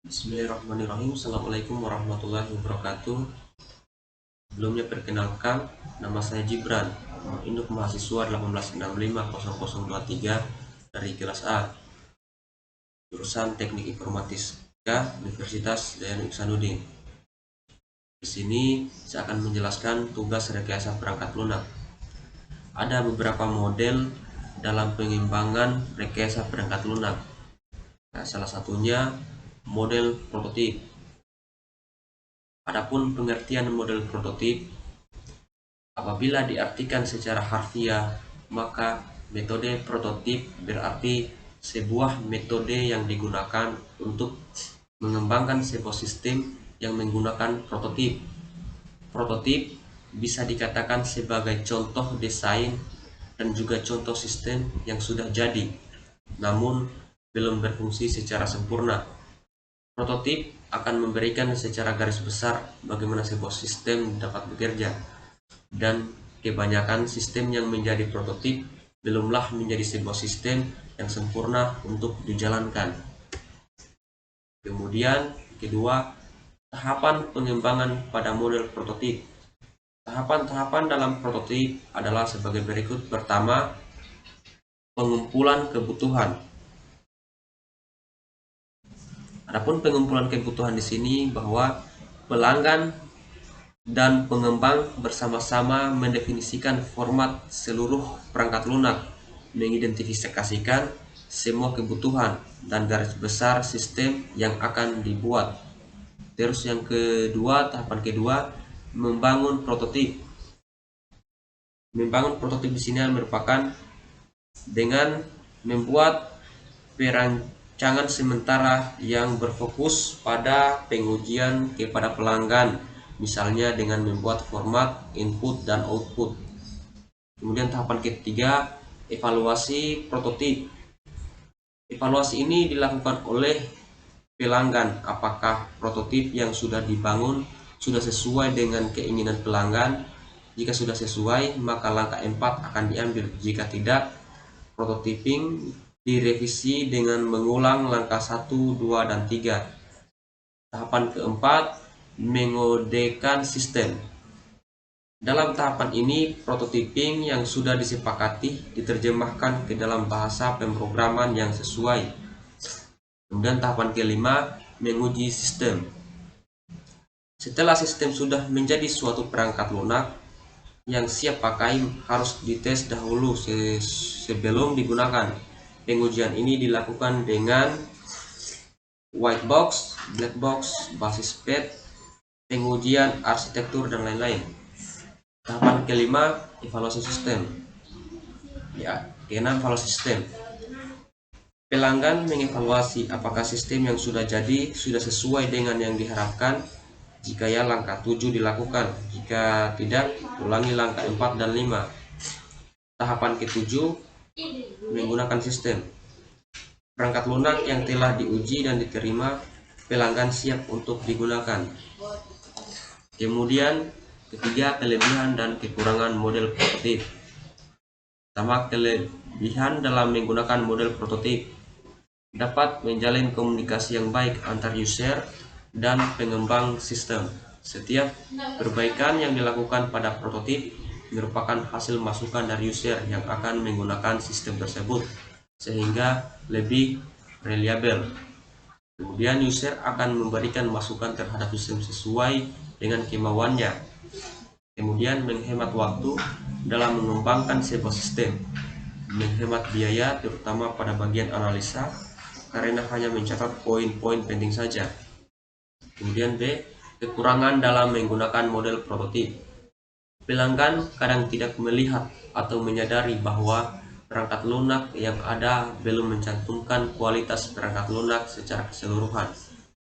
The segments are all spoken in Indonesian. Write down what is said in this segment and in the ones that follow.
Bismillahirrahmanirrahim. Assalamualaikum warahmatullahi wabarakatuh. Sebelumnya perkenalkan, nama saya Gibran, induk mahasiswa 18650023 dari kelas A, jurusan Teknik Informatika Universitas Dayan Iksanuddin. Di sini saya akan menjelaskan tugas rekayasa perangkat lunak. Ada beberapa model dalam pengembangan rekayasa perangkat lunak. Nah, salah satunya model prototip. Adapun pengertian model prototip, apabila diartikan secara harfiah, maka metode prototip berarti sebuah metode yang digunakan untuk mengembangkan sebuah sistem yang menggunakan prototip. Prototip bisa dikatakan sebagai contoh desain dan juga contoh sistem yang sudah jadi, namun belum berfungsi secara sempurna. Prototip akan memberikan secara garis besar bagaimana sebuah sistem dapat bekerja, dan kebanyakan sistem yang menjadi prototip belumlah menjadi sebuah sistem yang sempurna untuk dijalankan. Kemudian kedua, tahapan pengembangan pada model prototip. Tahapan-tahapan dalam prototip adalah sebagai berikut. Pertama, pengumpulan kebutuhan. Adapun pengumpulan kebutuhan di sini bahwa pelanggan dan pengembang bersama-sama mendefinisikan format seluruh perangkat lunak, mengidentifikasikan semua kebutuhan dan garis besar sistem yang akan dibuat. Terus yang kedua, tahapan kedua, membangun prototip. Membangun prototip di sini merupakan dengan membuat perancangan sementara yang berfokus pada pengujian kepada pelanggan, misalnya dengan membuat format input dan output. Kemudian tahapan ketiga, evaluasi prototip. Evaluasi ini dilakukan oleh pelanggan, apakah prototip yang sudah dibangun sudah sesuai dengan keinginan pelanggan. Jika sudah sesuai, maka langkah 4 akan diambil. Jika tidak, prototyping direvisi dengan mengulang langkah 1, 2, dan 3. Tahapan keempat, mengodekan sistem. Dalam tahapan ini, prototyping yang sudah disepakati diterjemahkan ke dalam bahasa pemrograman yang sesuai. Kemudian tahapan kelima, menguji sistem. Setelah sistem sudah menjadi suatu perangkat lunak yang siap pakai, harus dites dahulu sebelum digunakan. Pengujian ini dilakukan dengan white box, black box, basis PET, pengujian arsitektur, dan lain-lain. Tahapan kelima, evaluasi sistem. Keenam, evaluasi sistem. Pelanggan mengevaluasi apakah sistem yang sudah jadi sudah sesuai dengan yang diharapkan. Jika ya, langkah 7 dilakukan. Jika tidak, ulangi langkah 4 dan 5. Tahapan ketujuh, menggunakan sistem. Perangkat lunak yang telah diuji dan diterima pelanggan siap untuk digunakan. Kemudian ketiga, kelebihan dan kekurangan model prototip. Pertama, kelebihan dalam menggunakan model prototip: dapat menjalin komunikasi yang baik antar user dan pengembang sistem. Setiap perbaikan yang dilakukan pada prototip merupakan hasil masukan dari user yang akan menggunakan sistem tersebut, sehingga lebih reliable. Kemudian user akan memberikan masukan terhadap sistem sesuai dengan kemauannya. Kemudian menghemat waktu dalam mengembangkan sebuah sistem, menghemat biaya terutama pada bagian analisa karena hanya mencatat poin-poin penting saja. Kemudian B, kekurangan dalam menggunakan model prototip. Pelanggan kadang tidak melihat atau menyadari bahwa perangkat lunak yang ada belum mencantumkan kualitas perangkat lunak secara keseluruhan,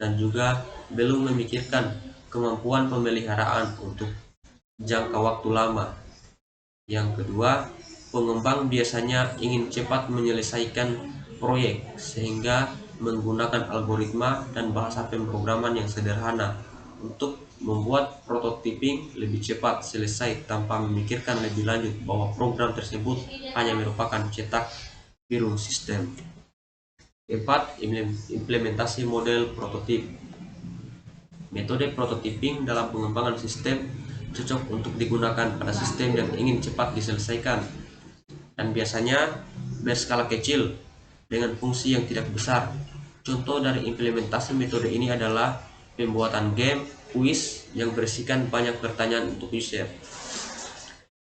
dan juga belum memikirkan kemampuan pemeliharaan untuk jangka waktu lama. Yang kedua, pengembang biasanya ingin cepat menyelesaikan proyek sehingga menggunakan algoritma dan bahasa pemrograman yang sederhana untuk membuat prototyping lebih cepat selesai tanpa memikirkan lebih lanjut bahwa program tersebut hanya merupakan cetak biru sistem. Keempat, implementasi model prototip. Metode prototyping dalam pengembangan sistem cocok untuk digunakan pada sistem yang ingin cepat diselesaikan dan biasanya berskala kecil dengan fungsi yang tidak besar. Contoh dari implementasi metode ini adalah pembuatan game kuis yang berisikan banyak pertanyaan untuk user.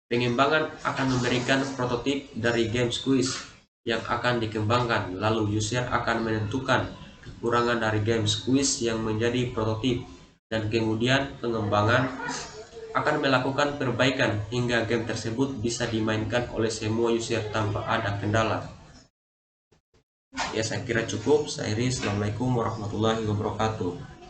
Pengembangan akan memberikan prototip dari games quiz yang akan dikembangkan, lalu user akan menentukan kekurangan dari games quiz yang menjadi prototip, dan kemudian pengembangan akan melakukan perbaikan hingga game tersebut bisa dimainkan oleh semua user tanpa ada kendala. Ya, saya kira cukup. Saya Iris. Assalamualaikum warahmatullahi wabarakatuh.